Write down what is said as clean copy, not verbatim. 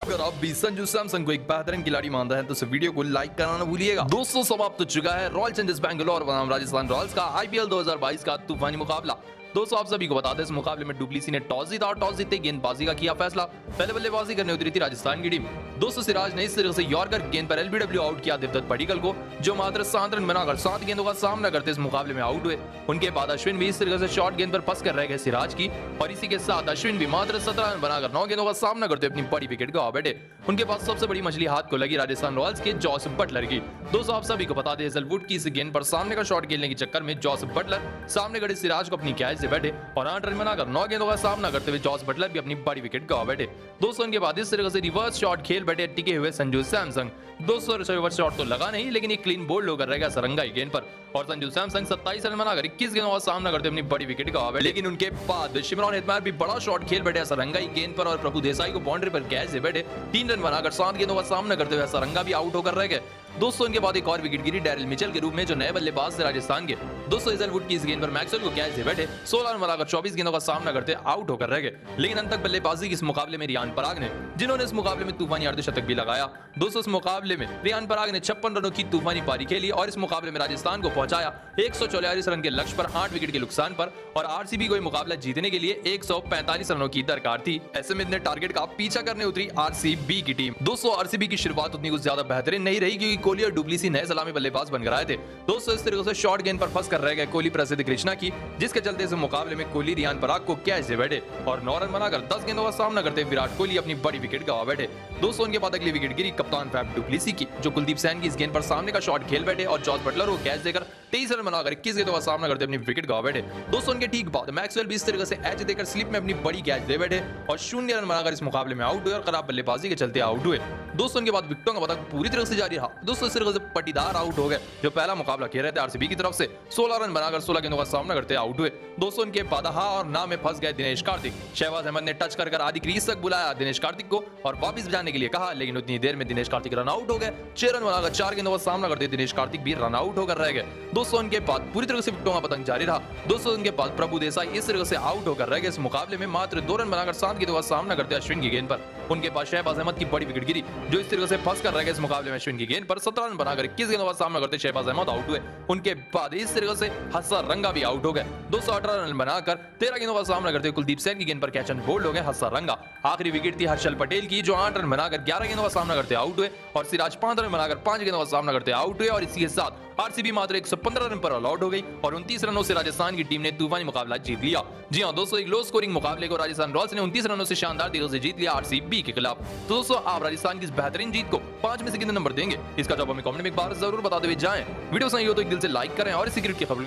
अगर आप भी संजू सैमसन को एक बेहतरीन खिलाड़ी मानते हैं तो इस वीडियो को लाइक करना ना भूलिएगा। दोस्तों समाप्त हो चुका है रॉयल चैलेंजर्स बैंगलोर बनाम राजस्थान रॉयल्स का आईपीएल 2022 का तूफानी मुकाबला। दोस्तों आप सभी को बता दें इस मुकाबले में डुप्लेसी ने टॉस जीता और टॉस जीतते गेंदबाजी का किया फैसला। पहले बल्लेबाजी करने उतरी थी राजस्थान की टीम। दोस्तों सिराज ने इस तरह से यॉर्कर गेंद पर एलबीडब्ल्यू आउट किया देवदत्त पडिक्कल को, जो मात्र 7 रन बनाकर 7 गेंदों का सामना करते इस मुकाबले में आउट हुए। उनके बाद अश्विन भी इस तरह से शॉर्ट गेंद पर फंस कर रह गए सिराज की, और इसी के साथ अश्विन भी मात्र 17 रन बनाकर 9 गेंदों का सामना करते अपनी बड़ी विकेट गवा बैठे। उनके पास सबसे बड़ी मछली हाथ को लगी राजस्थान रॉयल्स के जॉस बटलर की। दोस्तों आप सभी को बता दें हेजलवुड की इस गेंद पर सामने का शॉट खेलने के चक्कर में जॉस बटलर सामने खड़े सिराज को अपनी कैच से बैठे और 8 रन बनाकर 9 गेंदों का सामना करते हुए जॉस बटलर भी अपनी बड़ी विकेट गवा बैठे। दोस्तों इनके बाद इस तरह से रिवर्स शॉट खेल बैठे टिके हुए संजू सैमसन। दोस्तों रिवर्स शॉट तो लगा नहीं, लेकिन एक क्लीन बोल्ड होकर रह गया सरंगाई गेंद पर, और संजू सैमसन 27 रन बनाकर 21 गेंदों का सामना करते अपनी बड़ी विकेट गवा बैठे। लेकिन उनके बाद शिमरॉन हेटमायर भी बड़ा शॉट खेल बैठे सरंगाई गेंद पर, और प्रभु देसाई को बाउंड्री पर कैच से बैठे 3 रन बनाकर 7 गेंदों का सामना करते हुए सरंगा भी आउट होकर रह गए। दोस्तों इनके बाद एक और विकेट गिरी डैरिल मिचेल के रूप में, जो नए बल्लेबाज थे राजस्थान के। दोस्तों हेजलवुड की इस गेंद पर मैक्सवेल को कैच से बैठे 16 रन बनाकर 24 गेंदों का सामना करते आउट होकर रह गए। लेकिन अंत तक बल्लेबाजी की इस मुकाबले में रियान पराग ने, जिन्होंने इस मुकाबले में तूफानी अर्धशतक भी लगाया। दोस्तों इस मुकाबले में रियान पराग ने 56 रनों की तूफानी पारी खेली और इस मुकाबले में राजस्थान को पहुंचाया 144 रन के लक्ष्य पर 8 विकेट के नुकसान पर, और आरसीबी को यह मुकाबला जीतने के लिए 145 रनों की दरकार थी। ऐसे में इतने टारगेट का पीछा करने उतरी आरसीबी की टीम। दोस्तों आरसीबी की शुरुआत उतनी कुछ ज्यादा बेहतरीन नहीं रही, क्योंकि कोहली और डुप्लेसी नए सलामी बल्लेबाज बनकर आए थे। दोस्तों इस तरीके से शॉर्ट गेंद पर फंस कर रह गए कोहली प्रसिद्ध कृष्णा की, जिसके चलते इस मुकाबले में कोहली रियान पराग को कैच से बैठे और 9 रन बनाकर 10 गेंदों का सामना करते विराट कोहली अपनी बड़ी विकेट गवा बैठे। दोस्तों उनके बाद अगली विकेट गिरी कप्तान फैफ डुप्लेसी की, जो कुलदीप सैन की इस गेंद पर सामने का शॉट खेल बैठे और जॉस बटलर को कैच देकर 23 रन बनाकर 21 गेंदों का सामना करते अपनी विकेट गवा बैठे। दोस्तों उनके ठीक बाद मैक्सवेल भी इस तरीके से एच देकर स्लिप में अपनी बड़ी कैच दे बैठे और 0 रन बनाकर इस मुकाबले में आउट हुए और खराब बल्लेबाजी के चलते आउट हुए। दोस्तों उनके बाद विकेटों का पता पूरी तरह से जारी रहा। दोस्तों इस तरीके से पटीदार आउट हो गए, जो पहला मुकाबला खेल रहे थे आरसीबी की तरफ से 16 रन बनाकर 16 गेंदों का सामना करते आउट हुए। दोस्तों उनके बाद हा और ना में फंस गए दिनेश कार्तिक। शहबाज अहमद ने टच कर आधी क्रीज तक बुलाया दिनेश कार्तिक को और वापस जाने के लिए कहा, लेकिन उतनी देर में दिनेश कार्तिक रन आउट हो गए। 6 रन बनाकर 4 गेंदों का सामना करते दिनेश कार्तिक भी रन आउट होकर रह गए। दोस्तों उनके बाद पूरी तरह से विकेटों का पतंग जारी रहा। दोस्तों उनके बाद प्रभु देसाई इस तरह से आउट होकर रह गए इस मुकाबले में, मात्र 2 रन बनाकर 7 गेंदों का सामना करते अश्विन की गेंद पर। उनके बाद शहबाज अहमद की बड़ी विकेट गिरी, जो इस तरह से फंस कर रह गए इस मुकाबले में अश्विन की गेंद पर 17 रन बनाकर 21 गेंदों का सामना करते शहबाज अहमद आउट हुए। उनके बाद इस तरह से हसन रंगा भी आउट हो गए। 218 रन बनाकर 13 गेंदों का सामना करते कुलदीप सैन की गेंद पर कैच एंड बोल्ड हो गए हसन रंगा। आखिरी विकेट थी हर्षल पटेल की, जो 8 रन बनाकर 11 गेंदों का सामना करते आउट हुए, और सिराज 5 रन बनाकर 5 गेंदों का सामना करते आउट हुए, और इसी के साथ आरसीबी मात्र 115 रन पर ऑल आउट हो गई और 29 रनों से राजस्थान की टीम ने तूफानी मुकाबला जीत लिया। जी हां दोस्तों, एक लो स्कोरिंग मुकाबले को राजस्थान रॉयल्स ने 29 रनों से शानदार तरीके से जीत लिया आरसीबी के खिलाफ। तो दोस्तों आप राजस्थान की इस बेहतरीन जीत को 5 में से कितने नंबर देंगे, इसका जवाब हमें कमेंट में एक बार जरूर बताते हुए जाएं। वीडियो सही हो तो एक दिल से लाइक करें और इसी क्रिकेट की खबर